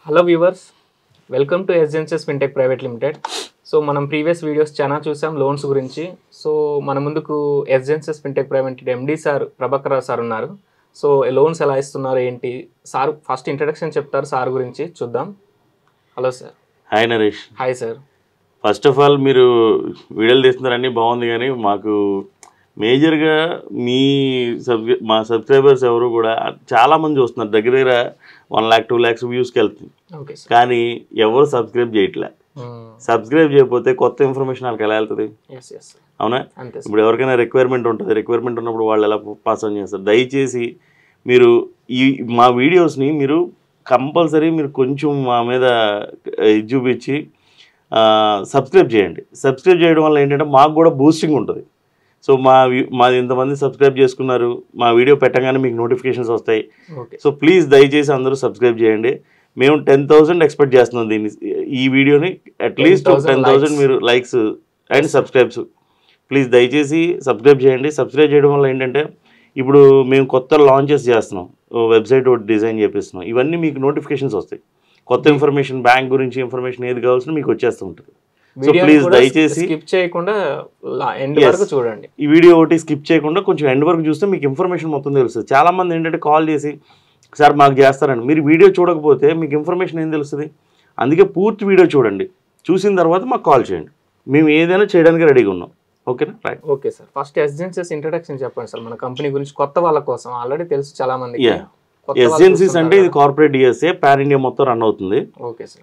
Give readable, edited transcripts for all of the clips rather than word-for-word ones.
Hello viewers, welcome to ఎస్జెన్సెస్ fintech private limited. So మనం previous videos చాలా చూసాం లోన్స్ గురించి. సో మన ముందుకు ఎస్జెన్సెస్ fintech private MD sir Prabhakar Rao sir ఉన్నారు. సో లోన్స్ ఎలా ఇస్తున్నారు ఏంటి సార్ ఫస్ట్ ఇంట్రడక్షన్ చెప్తారు సార్ గురించి చూద్దాం. Hello sir. Hi Naresh. Hi sir. First of all మీరు వీడియోలు తీస్తున్నారన్నీ బాగుంది, కానీ మాకు మేజర్గా మా సబ్స్క్రైబర్స్ ఎవరు కూడా చాలామంది చూస్తున్నారు. దగ్గర 1 lakh 2 lakhs వ్యూస్కి వెళ్తుంది, కానీ ఎవరు సబ్స్క్రైబ్ చేయట్లే. సబ్స్క్రైబ్ చేయకపోతే కొత్త ఇన్ఫర్మేషన్ వాళ్ళకి ఎలా వెళ్తుంది? అవునా? ఇప్పుడు ఎవరికైనా రిక్వైర్మెంట్ ఉంటుంది, రిక్వైర్మెంట్ ఉన్నప్పుడు వాళ్ళు ఎలా పాస్ ఆన్ చేస్తారు? దయచేసి మీరు మా వీడియోస్ని మీరు కంపల్సరీ మీరు కొంచెం మా మీద ఇది చూపించి సబ్స్క్రైబ్ చేయండి. సబ్స్క్రైబ్ చేయడం వల్ల ఏంటంటే మాకు కూడా బూస్టింగ్ ఉంటుంది. సో మాది ఇంతమంది సబ్స్క్రైబ్ చేసుకున్నారు, మా వీడియో పెట్టగానే మీకు నోటిఫికేషన్స్ వస్తాయి. సో ప్లీజ్ దయచేసి అందరూ సబ్స్క్రైబ్ చేయండి. మేము 10,000 ఎక్స్పెక్ట్ చేస్తున్నాం దీన్ని, ఈ వీడియోని అట్లీస్ట్ 10,000 మీరు లైక్స్ అండ్ సబ్స్క్రైబ్స్. ప్లీజ్ దయచేసి సబ్స్క్రైబ్ చేయండి. సబ్స్క్రైబ్ చేయడం వల్ల ఏంటంటే ఇప్పుడు మేము కొత్త లాంచెస్ చేస్తున్నాం, వెబ్సైట్ ఒకటి డిజైన్ చేపిస్తున్నాం, ఇవన్నీ మీకు నోటిఫికేషన్స్ వస్తాయి. కొత్త ఇన్ఫర్మేషన్, బ్యాంక్ గురించి ఇన్ఫర్మేషన్ ఏది కావాల్సిన మీకు వచ్చేస్తూ ఉంటుంది. సో ప్లీజ్ దయచేసి స్కిప్ చేయకుండా ఎండ్ వరకు చూడండి. ఈ వీడియో ఒకటి స్కిప్ చేయకుండా కొంచెం ఎండ్ వరకు చూస్తే మీకు ఇన్ఫర్మేషన్ మొత్తం తెలుస్తుంది. చాలామంది ఏంటంటే కాల్ చేసి సార్ మాకు చేస్తారండి, మీరు వీడియో చూడకపోతే మీకు ఇన్ఫర్మేషన్ ఏం తెలుస్తుంది? అందుకే పూర్తి వీడియో చూడండి, చూసిన తర్వాత మాకు కాల్ చేయండి, మేము ఏదైనా చేయడానికి రెడీగా ఉన్నాం. ఓకేనా? రైట్. Okay sir. ఫస్ట్ ఎస్జెన్సీస్ ఇంట్రడక్షన్ చెప్పండి సార్ మన కంపెనీ గురించి, కొత్త వాళ్ళ కోసం. ఆల్రెడీ తెలుసు చాలా మంది. ఎస్జెన్సీస్ అంటే ఇది కార్పొరేట్ డిఎస్ఏ, పాన్ ఇండియా మొత్తం రన్ అవుతుంది.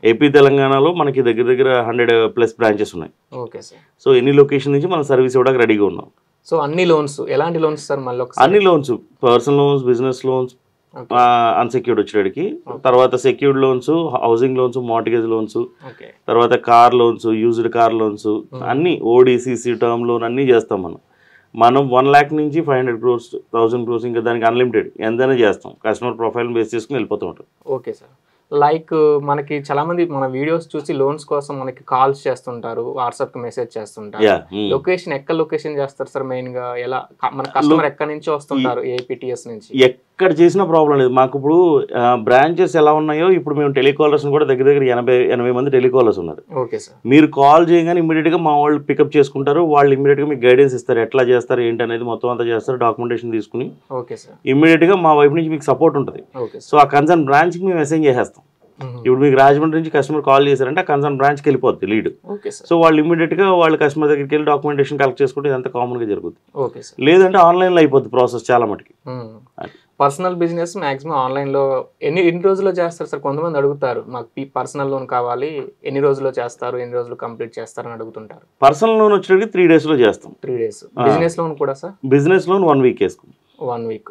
ఏపీ తెలంగాణలో మనకి దగ్గర 100+ బ్రాంచెస్ ఉన్నాయి. Okay sir. సో ఎన్ని లొకేషన్ నుంచి మనం సర్వీస్ ఇవ్వడానికి రెడీగా ఉన్నాం. సో అన్ని లోన్స్, ఎలాంటి లోన్స్ సార్? మళ్ళీ అన్ని loans, personal loans, business loans, unsecured వచ్చేటికి, తర్వాత secured loans, housing loans, mortgage loans, తర్వాత car loans, used car loans, అన్ని ఓడిసిసి, టర్మ్ లోన్ అన్నీ చేస్తాం. మనం 1 lakh నుంచి 500 crores 1000 crores ఇంకా దానికి అన్లిమిటెడ్ ఎంతైనా చేస్తాం. కస్టమర్ ప్రొఫైల్ బేస్ చేసుకుని వెళ్ళిపోతూ ఉంటాం. Okay sir. లైక్ మనకి చాలా మంది మన వీడియోస్ చూసి లోన్స్ కోసం మనకి కాల్స్ చేస్తుంటారు, వాట్సాప్ కి మెసేజ్ చేస్తుంటారు. లొకేషన్ ఎక్కడ లొకేషన్ చేస్తారు సార్? మెయిన్ గా ఎలా మన కస్టమర్ ఎక్కడి నుంచి వస్తుంటారు? ఏపీటీఎస్ నుంచి. ఎక్కడ చేసిన ప్రాబ్లం లేదు మాకు. ఇప్పుడు బ్రాంచెస్ ఎలా ఉన్నాయో ఇప్పుడు మేము టెలికాలర్స్ కూడా దగ్గర 80 మంది టెలికాలర్స్ ఉన్నారు. Okay sir. మీరు కాల్ చేయగానే ఇమీడియట్ గా మా వాళ్ళు పికప్ చేసుకుంటారు. వాళ్ళు ఇమీడియట్ గా మీకు గైడెన్స్ ఇస్తారు, ఎట్లా చేస్తారు ఏంటి అనేది మొత్తం అంతా చేస్తారు, డాక్యుమెంటేషన్ తీసుకుని. Okay sir. ఇమీడియట్ గా మా వైపు నుంచి మీకు సపోర్ట్ ఉంటుంది. సో ఆ కన్సర్న్ బ్రాంచ్ కి మేము మెసేజ్ చేసేస్తాం. ఇప్పుడు మీకు రాజమండ్రి నుంచి కస్టమర్ కాల్ చేశారంటే ఆ కన్సర్న్ బ్రాంచ్కి వెళ్ళిపోద్ది లీడ్. సో వాళ్ళు ఇమీడియట్ గా వాళ్ళు కస్టమర్ దగ్గరికి వెళ్ళి డాక్యుమెంటేషన్ కలెక్ట్ చేసుకుంటే ఇదంతా కామన్ గా జరుగుతుంది. లేదంటే ఆన్లైన్ లో అయిపోద్ది ప్రాసెస్ చాలా మటుకి. పర్సనల్ బిజినెస్ మాక్సిమం ఆన్లైన్ లో ఎన్ని రోజుల్లో చేస్తారు సార్? కొంతమంది అడుగుతారు మాకు పర్సనల్ లోన్ కావాలి, ఎన్ని రోజుల్లో చేస్తారు, ఎన్ని రోజులు కంప్లీట్ చేస్తారు అని అడుగుతుంటారు. పర్సనల్ లోన్ వచ్చేటికి 3 days లో చేస్తాం. 3 days. బిజినెస్ లోన్ కూడా సార్? బిజినెస్ లోన్ 1 week వేసుకుంటాం. 1 week.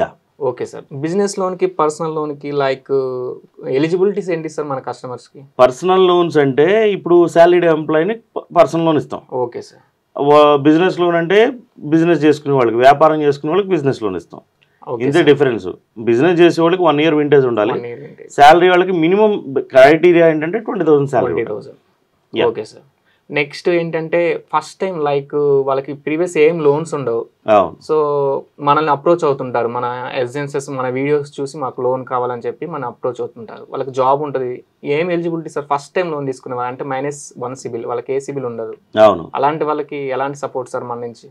Yeah. Okay sir. Business loan కి, పర్సనల్ లోన్ కి లైక్ ఎలిజిబిలిటీస్ ఏంటి సార్ మన కస్టమర్స్ కి? పర్సనల్ లోన్స్ అంటే ఇప్పుడు సాలరీడ్ ఎంప్లాయీని పర్సనల్ లోన్ ఇస్తాం. Okay sir. బిజినెస్ లోన్ అంటే బిజినెస్ చేసుకునే వాళ్ళకి, వ్యాపారం చేసుకునే వాళ్ళకి బిజినెస్ లోన్ ఇస్తాం. ఇంతే డిఫరెన్స్. బిజినెస్ చేసే వాళ్ళకి 1 year వింటేజ్ ఉండాలి. శాలరీ వాళ్ళకి మినిమం క్రైటీరియా ఏంటంటే 20,000 శాలరీ. Okay sir. నెక్స్ట్ ఏంటంటే ఫస్ట్ టైం లైక్ వాళ్ళకి ప్రీవియస్ ఏం లోన్స్ ఉండవు, సో మనల్ని అప్రోచ్ అవుతుంటారు. మన ఎస్జెన్సెస్ మన వీడియోస్ చూసి మాకు లోన్ కావాలని చెప్పి మన అప్రోచ్ అవుతుంటారు. వాళ్ళకి జాబ్ ఉంటుంది, ఏం eligibility sir? First time loan తీసుకునే వాళ్ళు అంటే -1 సిబిల్, వాళ్ళకి ఏ సిబిల్ ఉండదు. అలాంటి వాళ్ళకి ఎలాంటి సపోర్ట్ సార్ మన నుంచి?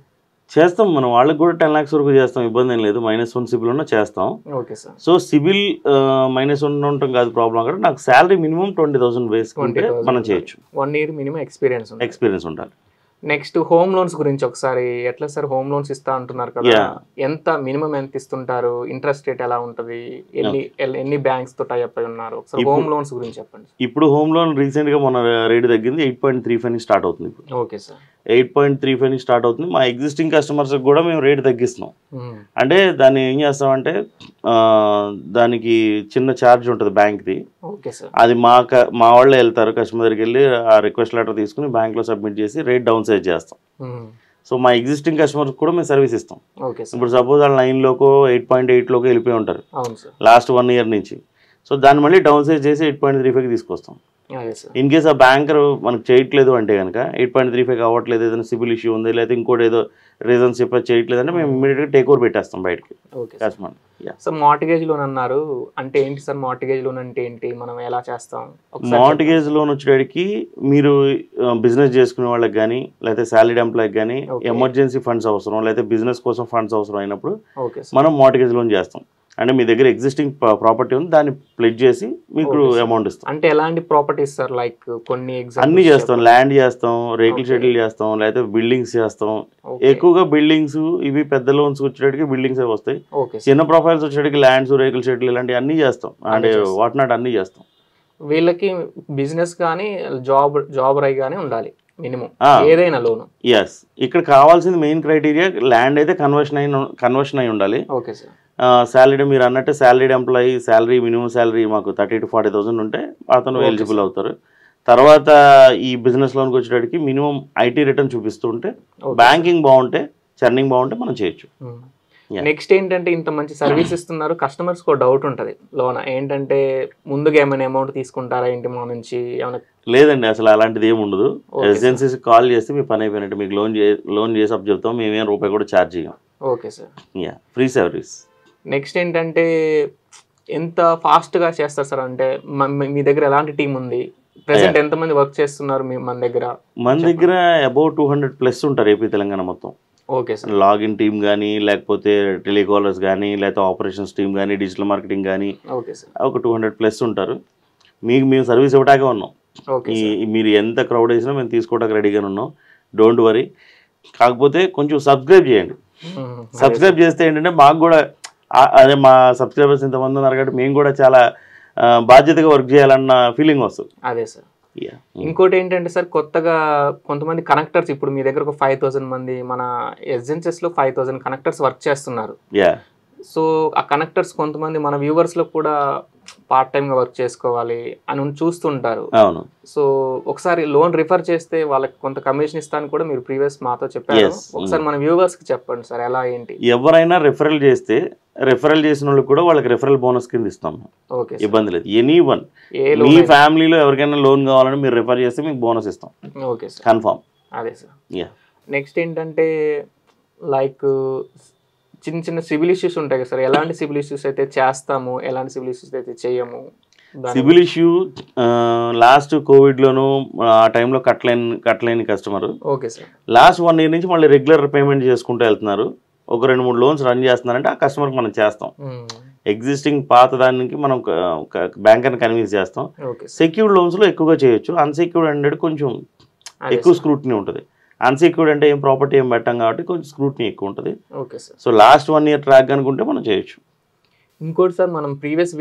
చేస్తాం మనం వాళ్ళకి కూడా 10 lakhs వరకు చేస్తాం, ఇబ్బంది ఏం లేదు. -1 సిబిల్ ఉన్నా చేస్తాం. Okay sir. సో సిబిల్ -1 ఉండటం కాదు ప్రాబ్లం. అక్కడ నాకు శాలరీ మినిమం 20,000 వేసుకుంటే మనం చేయొచ్చు. 1 year మినిమం ఎక్స్పీరియన్స్ ఉండాలి. నెక్స్ట్ హోమ్ లోన్స్ గురించి ఒకసారి ఎట్లా సార్? హోమ్ లోన్స్ ఇస్తా అంటున్నారు కదా, ఎంత మినిమం ఎంత ఇస్తుంటారు? ఇంట్రెస్ట్ రేట్ ఎలా ఉంటుంది? ఎన్ని బ్యాంక్స్ తో టైప్ అయి ఉన్నారు? ఒకసారి హోమ్ లోన్స్ గురించి చెప్పండి. ఇప్పుడు హోమ్ లోన్ రీసెంట్ గా మన రేట్ తగ్గింది, 8.35 స్టార్ట్ అవుతుంది. Okay sir. 8.35 స్టార్ట్ అవుతుంది. మా ఎగ్జిస్టింగ్ కస్టమర్స్ కూడా మేము రేట్ తగ్గిస్తున్నాం. అంటే దాన్ని ఏం చేస్తామంటే దానికి చిన్న ఛార్జ్ ఉంటుంది బ్యాంక్ది. అది మా వాళ్ళే వెళ్తారు, కస్టమర్ దగ్గరికి వెళ్ళి ఆ రిక్వెస్ట్ లెటర్ తీసుకుని బ్యాంక్లో సబ్మిట్ చేసి రేట్ డౌన్ సైజ్ చేస్తాం. సో మా ఎగ్జిస్టింగ్ కస్టమర్స్ కూడా మేము సర్వీస్ ఇస్తాం. ఇప్పుడు సపోజ్ వాళ్ళు 9లోకో 8.8లోకో వెళ్ళిపోయి ఉంటారు లాస్ట్ 1 year నుంచి. సో దాన్ని మళ్ళీ డౌన్ సైజ్ చేసి 8.35 తీసుకొస్తాం. ఇన్ కేస్ ఆ బ్యాంకర్ మనకు చేయట్లేదు అంటే కనుక 8.35 అవ్వట్లేదు, ఏదైనా సిబిల్ ఇష్యూ ఉంది, లేకపోతే ఇంకోటి ఏదో రీజన్స్ చెప్పి చేయట్లేదంటే మేము ఇమీడియట్గా టేక్ ఓవర్ పెట్టేస్తాం బయటకి okay customer. So mortgage loan అన్నారు, అంటే ఏంటి సార్ మార్టిగేజ్ లోన్ అంటే ఏంటి, మనం ఎలా చేస్తాం? మార్టిగేజ్ లోన్ వచ్చేటికి మీరు బిజినెస్ చేసుకునే వాళ్ళకి కానీ లేకపోతే సాలరీడ్ ఎంప్లాయ్కి కానీ ఎమర్జెన్సీ ఫండ్స్ అవసరం లేకపోతే బిజినెస్ కోసం ఫండ్స్ అవసరం అయినప్పుడు మనం మార్టిగేజ్ లోన్ చేస్తాం. అంటే మీ దగ్గర ఎగ్జిస్టింగ్ ప్రాపర్టీ ఉంది, దాన్ని ప్లెడ్జ్ చేసి మీకు అమౌంట్ ఇస్తాం. అంటే ఎలాంటి ప్రాపర్టీస్ సార్? లైక్ కొన్ని అన్ని చేస్తాం, ల్యాండ్ చేస్తాం, రేకుల షెడ్యూల్ చేస్తాం, లేకపోతే బిల్డింగ్స్ చేస్తాం. ఎక్కువగా బిల్డింగ్స్ ఇవి పెద్ద లోన్స్ వచ్చేటికి బిల్డింగ్స్ వస్తాయి. చిన్న ప్రొఫైల్స్ వచ్చేటికి ల్యాండ్స్, రేకుల షెడ్యూల్ ఇలాంటివి అన్ని చేస్తాం, అంటే వాట్ నాట్ అన్ని చేస్తాం. వీళ్ళకి బిజినెస్ కానీ జాబ్ రై కానీ ఉండాలి మినిమం ఏదైనా లోన్. ఎస్, ఇక్కడ కావాల్సింది మెయిన్ క్రైటీరియా ల్యాండ్ అయితే కన్వర్షన్ అయి ఉండాలి. Okay sir. శాలరీ మీరు అన్నట్టు salaried employee salary minimum salary మాకు 30,000 to 40,000 ఉంటే అతను ఎలిజిబుల్ అవుతారు. తర్వాత ఈ బిజినెస్ లోన్కి వచ్చేటికి మినిమం ఐటీ రిటర్న్ చూపిస్తూ ఉంటే, బ్యాంకింగ్ బాగుంటే, చర్నింగ్ బాగుంటే మనం చేయొచ్చు. నెక్స్ట్ ఏంటంటే ఇంత మంచి సర్వీస్ ఇస్తున్నారు, కస్టమర్స్ ఒక డౌట్ ఉంటుంది లోన్ ఏంటంటే ముందుగా ఏమైనా అమౌంట్ తీసుకుంటారా ఏంటి మా నుంచి ఏమైనా? లేదండి, అసలు అలాంటిది ఏమి ఉండదు. ఏజెన్సీస్ కాల్ చేస్తే మీ పని అయిపోయినట్టు, మీకు లోన్ చేసి అప్ చెప్తాం, మేమేం రూపాయి కూడా ఛార్జ్ చేయం. Okay sir. Free service. Next ఏంటంటే ఎంత ఫాస్ట్గా చేస్తారు సార్? అంటే మీ దగ్గర ఎలాంటి టీం ఉంది, ప్రెసెంట్ ఎంతమంది వర్క్ చేస్తున్నారు మన దగ్గర? మన దగ్గర అబౌట్ 200+ ఉంటారు ఏపీ తెలంగాణ మొత్తం. Okay sir. లాగిన్ టీమ్ కానీ లేకపోతే టెలికాలర్స్ కానీ లేకపోతే ఆపరేషన్స్ టీమ్ కానీ డిజిటల్ మార్కెటింగ్ కానీ ఒక 200+ ఉంటారు. మేము సర్వీస్ ఇవ్వటాకే ఉన్నాం. మీరు ఎంత క్రౌడ్ వేసినా మేము తీసుకోవడానికి రెడీగానే ఉన్నాం, డోంట్ వరీ. కాకపోతే కొంచెం సబ్స్క్రైబ్ చేయండి. సబ్స్క్రైబ్ చేస్తే ఏంటంటే మాకు కూడా అదే మా సబ్స్క్రైబర్స్ ఇంతమంది ఉన్నారు కాబట్టి మేము కూడా చాలా బాధ్యతగా వర్క్ చేయాలన్న ఫీలింగ్ వస్తుంది. అదే సార్. ఇంకోటి ఏంటంటే సార్ కొత్తగా కొంతమంది కనెక్టర్స్, ఇప్పుడు మీ దగ్గర ఒక 5,000 మంది మన ఎస్ఎన్సెస్ లో 5,000 కనెక్టర్స్ వర్క్ చేస్తున్నారు. సో ఆ కనెక్టర్స్ కొంతమంది మన వ్యూవర్స్ లో కూడా పార్ట్ టైమ్ గా వర్క్ చేసుకోవాలి అని చూస్తుంటారు. అవును. సో ఒకసారి లోన్ రిఫర్ చేస్తే వాళ్ళకి కొంత కమిషన్ ఇస్తాను కూడా మీరు ప్రీవియస్ మాతో చెప్పారు. ఒకసారి మన వ్యూవర్స్ కి చెప్పండి సార్ ఎలా ఏంటి. ఎవరైనా రిఫరల్ చేస్తే రిఫరల్ చేసిన వాళ్ళకి కూడా వాళ్ళకి రిఫరల్ బోనస్ కింద ఇస్తాం. ఇబ్బంది లేదు. ఎనీవన్ మీ ఫ్యామిలీలో ఎవరికైనా లోన్ కావాలని మీరు రిఫర్ చేస్తే మీకు బోనస్ ఇస్తాం. Okay sir. కన్ఫర్మ్. అదే సార్. నెక్స్ట్ ఏంటంటే లైక్ చిన్న చిన్న సివిల్ ఇష్యూస్ ఉంటాయి కదా సార్, ఎలాంటి సివిల్ ఇష్యూస్ అయితే చేస్తాము, ఎలాంటి సివిల్ ఇష్యూస్ అయితే చేయము? సివిల్ ఇష్యూ లాస్ట్ కోవిడ్లోను ఆ టైంలో కట్టలేని customer. Okay sir. Last 1 year నుంచి మళ్ళీ రెగ్యులర్ పేమెంట్ చేసుకుంటూ వెళ్తున్నారు. ఒక 2-3 లోన్స్ రన్ చేస్తున్నారంటే ఆ కస్టమర్కి మనం చేస్తాం. ఎగ్జిస్టింగ్ పాత దానికి మనం బ్యాంకర్ని కన్విన్స్ చేస్తాం. సెక్యూర్డ్ లోన్స్లో ఎక్కువగా చేయొచ్చు. అన్సెక్యూర్డ్ అంటే కొంచెం ఎక్కువ స్క్రూటినీ ఉంటుంది. అన్సెక్యూర్డ్ అంటే ఏం ప్రాపర్టీ ఏం పెట్టాం కాబట్టి కొంచెం స్క్రూటినీ ఎక్కువ ఉంటుంది. సో లాస్ట్ 1 year ట్రాక్ అనుకుంటే మనం చేయొచ్చు. ఇంకోటి సార్, మనం ప్రీవియస్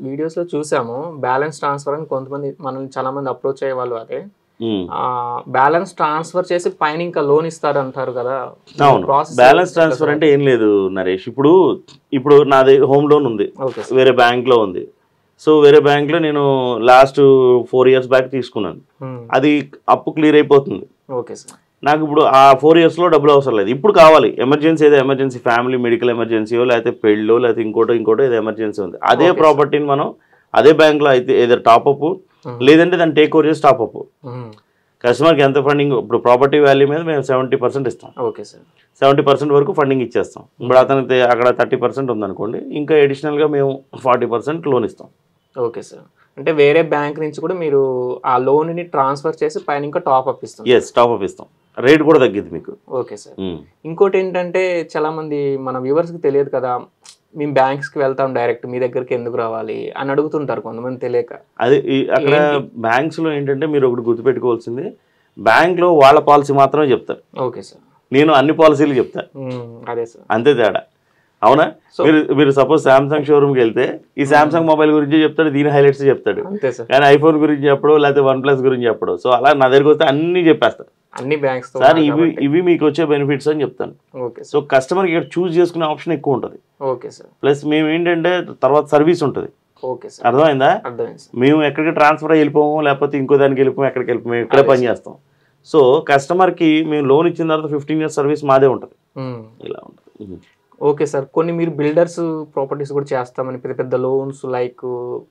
వీడియోస్లో చూసాము బ్యాలెన్స్ ట్రాన్స్ఫర్ అని కొంతమంది మనల్ని చాలా మంది అప్రోచ్ అయ్యే వాళ్ళు. అదే బ్యాలెన్స్ ట్రాన్స్ఫర్ చేసి పైన ఇంకా లోన్ ఇస్తారు అంటారు కదా. అవును, బ్యాలెన్స్ ట్రాన్స్ఫర్ అంటే ఏం లేదు నరేష్. ఇప్పుడు నాది హోమ్ లోన్ ఉంది, వేరే బ్యాంక్ లో ఉంది. సో వేరే బ్యాంక్ లో నేను లాస్ట్ 4 years బ్యాక్ తీసుకున్నాను. అది అప్పు క్లియర్ అయిపోతుంది. Okay sir. నాకు ఇప్పుడు ఆ 4 years లో డబ్బులు అవసరం లేదు. ఇప్పుడు కావాలి ఎమర్జెన్సీ, ఏదో ఎమర్జెన్సీ ఫ్యామిలీ మెడికల్ ఎమర్జెన్సీయో లేకపోతే పెళ్ళో లేకపోతే ఇంకోటో ఏదో ఎమర్జెన్సీ ఉంది. అదే ప్రాపర్టీని మనం అదే బ్యాంక్ లో అయితే ఏదో టాప్అప్ లేదంటే దాన్ని టేక్ ఓవర్ చేసి టాప్అప్. కస్టమర్కి ఎంత ఫండింగ్, ఇప్పుడు ప్రాపర్టీ వాల్యూ మీద మేము 70% ఇస్తాం. Okay sir. 70% వరకు ఫండింగ్ ఇచ్చేస్తాం. ఇప్పుడు అతనికి అక్కడ 30% ఉందనుకోండి, ఇంకా అడిషనల్గా మేము 40% లోన్ ఇస్తాం. Okay sir. అంటే వేరే బ్యాంక్ నుంచి కూడా మీరు ఆ లోన్ని ట్రాన్స్ఫర్ చేసి పైన ఇంకా టాప్అప్ ఇస్తాం. ఎస్, టాప్అప్ ఇస్తాం. రేట్ కూడా తగ్గిద్ది మీకు. Okay sir. ఇంకోటి ఏంటంటే చాలా మంది మన వ్యూవర్స్కి తెలియదు కదా, మేము బ్యాంక్స్కి వెళ్తాం డైరెక్ట్, మీ దగ్గరికి ఎందుకు రావాలి అని అడుగుతుంటారు కొంతమంది తెలియక. అదే అక్కడ బ్యాంక్స్లో ఏంటంటే మీరు ఒకటి గుర్తుపెట్టుకోవాల్సింది, బ్యాంక్లో వాళ్ళ పాలసీ మాత్రమే చెప్తారు. Okay sir. నేను అన్ని పాలసీలు చెప్తాను. అదే సార్, అంతే తేడా. అవునా? మీరు సపోజ్ శాంసంగ్ షోరూమ్కి వెళ్తే ఈ శాంసంగ్ మొబైల్ గురించి చెప్తాడు, దీని హైలైట్స్ చెప్తాడు. కానీ ఐఫోన్ గురించి చెప్పడు, లేకపోతే OnePlus గురించి చెప్పడు. సో అలా నా దగ్గరికి వస్తే అన్ని చెప్పేస్తాడు. అన్ని బ్యాంక్స్ సార్ ఇవి మీకు వచ్చే బెనిఫిట్స్ అని చెప్తాను. సో కస్టమర్కి ఇక్కడ చూస్ చేసుకునే ఆప్షన్ ఎక్కువ ఉంటుంది. Okay sir. ప్లస్ మేము ఏంటంటే తర్వాత సర్వీస్ ఉంటుంది. Okay sir. అర్థమైందా? మేము ఎక్కడికి ట్రాన్స్ఫర్ అయ్యి వెళ్ళిపోము, లేకపోతే ఇంకో దానికి వెళ్ళిపోము, ఎక్కడికి వెళ్ళిపోము, ఇక్కడే పని చేస్తాం. సో కస్టమర్కి మేము లోన్ ఇచ్చిన తర్వాత 15 years సర్వీస్ మాదే ఉంటుంది. ఇలా ఉంటుంది. Okay sir. కొన్ని మీరు బిల్డర్స్ ప్రాపర్టీస్ కూడా చేస్తామని పెద్ద పెద్ద loans like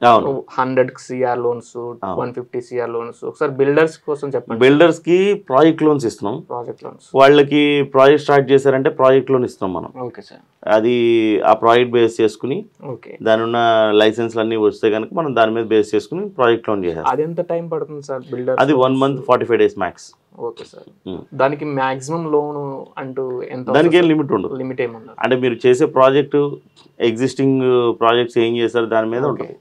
100 CR loans, 150 CR loans, ఒకసారి బిల్డర్స్ కోసం చెప్పండి. బిల్డర్స్ కి ప్రాజెక్ట్ లోన్స్ ఇస్తున్నాం. ప్రాజెక్ట్ లోన్స్ వాళ్ళకి ప్రాజెక్ట్ స్టార్ట్ చేశారంటే ప్రాజెక్ట్ లోన్ ఇస్తున్నాం మనం. Okay sir. అది ఆ ప్రాజెక్ట్ బేస్ చేసుకుని ఓకే దాని ఉన్న లైసెన్స్లు అన్నీ వస్తే కనుక మనం దాని మీద బేస్ చేసుకుని ప్రాజెక్ట్ లోన్ చేయాలి. అది ఎంత టైం పడుతుంది సార్ బిల్డర్? అది 1 month 45 days max. Okay sir. దానికి మాక్సిమం లోన్ అంటూ ఎంత? దానికి ఏం లిమిట్ ఉండదు. లిమిట్ ఏముండదు. అంటే మీరు చేసే ప్రాజెక్టు ఎగ్జిస్టింగ్ ప్రాజెక్ట్స్ ఏం చేస్తారు దాని మీద ఉంటుంది.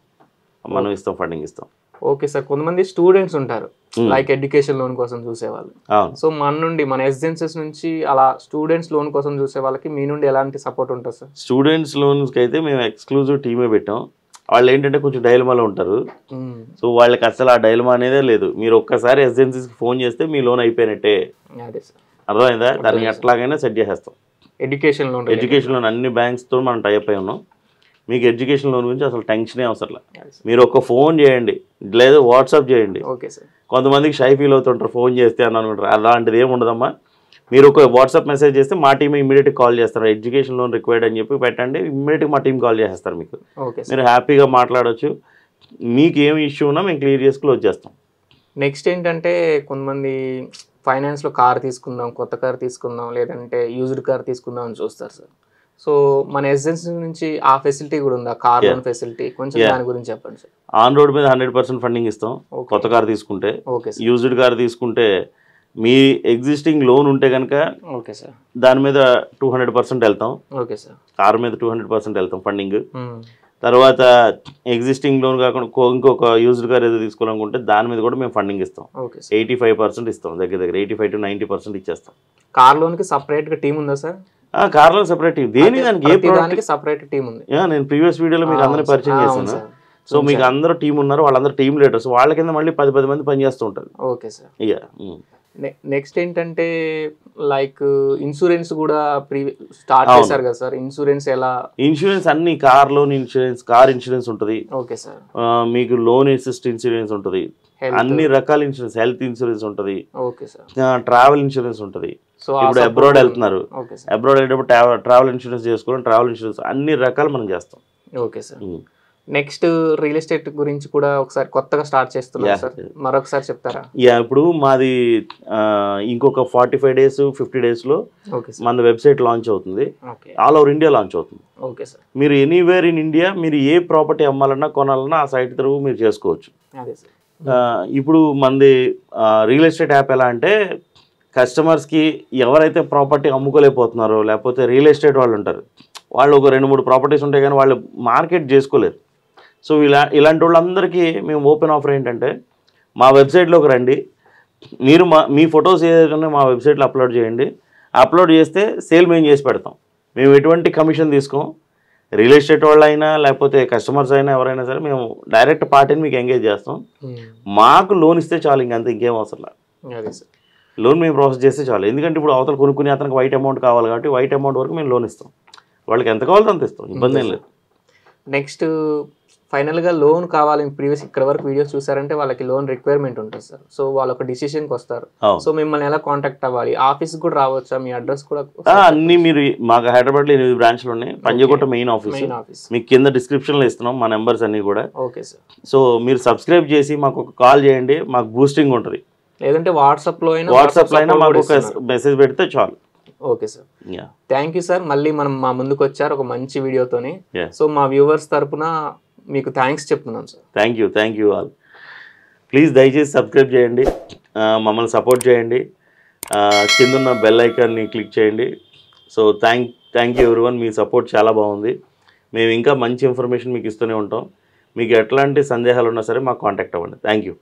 మనం ఇస్తాం, ఫండింగ్ ఇస్తాం. Okay sir. కొంతమంది స్టూడెంట్స్ ఉంటారు లైక్ ఎడ్యుకేషన్ లోన్ కోసం చూసేవాళ్ళు. సో మన నుండి మన ఎస్జెన్సెస్ నుంచి అలా స్టూడెంట్స్ లోన్ కోసం చూసే వాళ్ళకి మీ నుండి ఎలాంటి సపోర్ట్ ఉంటుంది సార్? స్టూడెంట్స్ లోన్స్కి అయితే మేము ఎక్స్క్లూజివ్ టీమే పెట్టాం. వాళ్ళు ఏంటంటే కొంచెం డైలమాలో ఉంటారు. సో వాళ్ళకి అసలు ఆ డైలమా అనేదే లేదు. మీరు ఒక్కసారి ఎస్జెన్సీస్కి ఫోన్ చేస్తే మీ లోన్ అయిపోయినట్టే. అర్థమైందా? దాన్ని ఎట్లాగైనా సెట్ చేసేస్తాం. ఎడ్యుకేషన్ లోన్ అన్ని బ్యాంక్స్తో మనం టైప్ అయి ఉన్నాం. మీకు ఎడ్యుకేషన్ లోన్ గురించి అసలు టెన్షనే అవసరం. మీరు ఒక ఫోన్ చేయండి లేదా వాట్సాప్ చేయండి. Okay sir. కొంతమందికి షై ఫీల్ అవుతుంటారు ఫోన్ చేస్తే అని అనుకుంటారు. అలాంటిది ఏమి ఉండదమ్మా. మీరు ఒక వాట్సాప్ మెసేజ్ చేస్తే మా టీం ఇమీడియట్గా కాల్ చేస్తారు. ఎడ్యుకేషన్ లోన్ రిక్వైర్డ్ అని చెప్పి పెట్టండి, ఇమీడియట్గా మా టీం కాల్ చేస్తారు మీకు. మీరు హ్యాపీగా మాట్లాడవచ్చు. మీకు ఏమి ఇష్యూ ఉన్నా మేము క్లియర్ చేసి క్లోజ్ చేస్తాం. నెక్స్ట్ ఏంటంటే కొంతమంది ఫైనాన్స్లో కార్ తీసుకుందాం, కొత్త కార్ తీసుకుందాం, లేదంటే యూజ్డ్ కార్ తీసుకుందాం అని చూస్తారు సార్. సో మన ఎస్జెన్సీ నుంచి ఆ ఫెసిలిటీ కూడా ఉందా, కార్ లోన్ ఫెసిలిటీ? కొంచెం దాని గురించి చెప్పండి సార్. ఆన్ రోడ్ మీద 100% ఫండింగ్ ఇస్తాం కొత్త కార్ తీసుకుంటే. ఓకే. యూజ్డ్ కార్ తీసుకుంటే మీ ఎగ్జిస్టింగ్ లోన్ ఉంటే కనుక ఓకే సార్ దాని మీద 200% వెళ్తాం. Okay sir. కార్ మీద 200% వెళ్తాం ఫండింగ్. తర్వాత ఎగ్జిస్టింగ్ లోన్ కాకుండా ఇంకొక యూజ్డ్ కార్ ఏదో తీసుకోవాలనుకుంటే దాని మీద కూడా మేము ఫండింగ్ ఇస్తాం. 85% ఇస్తాం. దగ్గర 85 to 90% ఇచ్చేస్తాం. కార్ లోన్ కి సపరేట్ గా టీం ఉందా sir? Car loan separate team. దానికి సపరేట్ టీం ఉంది. నేను ప్రీవియస్ వీడియోలో మీకు అందరినీ పరిచయం చేశాను. సో మీకు అందరూ టీం ఉన్నారు, వాళ్ళందరూ టీం లీడర్స్. వాళ్ళ కింద మళ్ళీ 10 మంది పనిచేస్తూ ఉంటారు. Okay sir. నెక్స్ట్ ఏంటంటే లైక్ ఇన్సూరెన్స్ కూడా స్టార్ట్ చేశారు కదా సార్. ఇన్సూరెన్స్ ఎలా? ఇన్సూరెన్స్ అన్ని car loan insurance, car insurance ఉంటుంది. Okay sir. మీకు లోన్ అసిస్ట్ ఇన్సూరెన్స్ ఉంటుంది. అన్ని రకాల ఇన్సూరెన్స్, హెల్త్ ఇన్సూరెన్స్ ఉంటుంది. Okay sir. ట్రావెల్ ఇన్సూరెన్స్ ఉంటుంది. ఇప్పుడు అబ్రాడ్ వెళ్తున్నారు, అబ్రాడ్ వెళ్ళేటప్పుడు ట్రావెల్ ఇన్సూరెన్స్ చేసుకోవడం, ట్రావెల్ ఇన్సూరెన్స్ అన్ని రకాలు మనం చేస్తాం. Okay sir. Next real estate గురించి కూడా ఒకసారి కొత్తగా స్టార్ట్ చేస్తున్నారు సార్, మరొకసారి చెప్తారా? ఇప్పుడు మాది ఇంకొక 45 days 50 daysలో మన వెబ్సైట్ లాంచ్ అవుతుంది. ఆల్ ఓవర్ ఇండియా లాంచ్ అవుతుంది. Okay sir. మీరు ఎనీవేర్ ఇన్ ఇండియా మీరు ఏ ప్రాపర్టీ అమ్మాలన్నా కొనాలన్నా ఆ సైట్ త్రూ మీరు చేసుకోవచ్చు. ఇప్పుడు మనది రియల్ ఎస్టేట్ యాప్ ఎలా అంటే కస్టమర్స్కి ఎవరైతే ప్రాపర్టీ అమ్ముకోలేకపోతున్నారో, లేకపోతే రియల్ ఎస్టేట్ వాళ్ళు ఉంటారు, వాళ్ళు ఒక 2-3 ప్రాపర్టీస్ ఉంటాయి కానీ వాళ్ళు మార్కెట్ చేసుకోలేరు. సో ఇలాంటి వాళ్ళందరికీ మేము ఓపెన్ ఆఫర్ ఏంటంటే మా వెబ్సైట్లోకి రండి, మీరు మీ ఫొటోస్ ఏదైతే మా వెబ్సైట్లో అప్లోడ్ చేయండి. అప్లోడ్ చేస్తే సేల్ మేము చేసి పెడతాం. మేము ఎటువంటి కమిషన్ తీసుకోం. రియల్ ఎస్టేట్ వాళ్ళు అయినా లేకపోతే కస్టమర్స్ అయినా ఎవరైనా సరే మేము డైరెక్ట్ పార్టీని మీకు ఎంగేజ్ చేస్తాం. మాకు లోన్ ఇస్తే చాలు, ఇంకంత ఇంకేం అవసరం లేదు. లోన్ మేము ప్రాసెస్ చేస్తే చాలు. ఎందుకంటే ఇప్పుడు అవతల కొనుక్కుని అతనికి వైట్ అమౌంట్ కావాలి కాబట్టి వైట్ అమౌంట్ వరకు మేము లోన్ ఇస్తాం. వాళ్ళకి ఎంత కావాలో అంత ఇస్తాం, ఇబ్బంది ఏం లేదు. నెక్స్ట్ ఫైనల్గా లోన్ కావాలి, ప్రీవియస్ ఇక్కడ వరకు వీడియోస్ చూసారంటే వాళ్ళకి లోన్ రిక్వైర్మెంట్ ఉంటుంది సార్. సో వాళ్ళు ఒక డిసిషన్కి వస్తారు. సో మిమ్మల్ని ఎలా కాంటాక్ట్ అవ్వాలి? ఆఫీస్కి కూడా రావచ్చా? మీ అడ్రస్ కూడా అన్ని మీరు మాకు హైదరాబాద్లో 8 బ్రాంచ్లు ఉన్నాయి. పంజగుట్ట మెయిన్ ఆఫీస్ మీకు కింద డిస్క్రిప్షన్లో ఇస్తున్నాం మా నెంబర్స్ అన్ని కూడా. Okay sir. సో మీరు సబ్స్క్రైబ్ చేసి మాకు ఒక కాల్ చేయండి, మాకు బూస్టింగ్ ఉంటుంది. లేదంటే వాట్సాప్లో అయినా మాకు ఒక మెసేజ్ పెడితే చాలు. Okay sir. Thank you sir. మళ్ళీ మనం మా ముందుకు వచ్చారు ఒక మంచి వీడియోతోని. సో మా వ్యూవర్స్ తరపున మీకు థ్యాంక్స్ చెప్తున్నాను sir. Thank you all. Please దయచేసి సబ్స్క్రైబ్ చేయండి, మమ్మల్ని సపోర్ట్ చేయండి, కిందున్న బెల్ ఐకాన్ని క్లిక్ చేయండి. So thank you everyone. Me support చాలా బాగుంది. మేము ఇంకా మంచి ఇన్ఫర్మేషన్ మీకు ఇస్తూనే ఉంటాం. మీకు ఎట్లాంటి సందేహాలు ఉన్నా సరే మాకు కాంటాక్ట్ అవ్వండి. Thank you.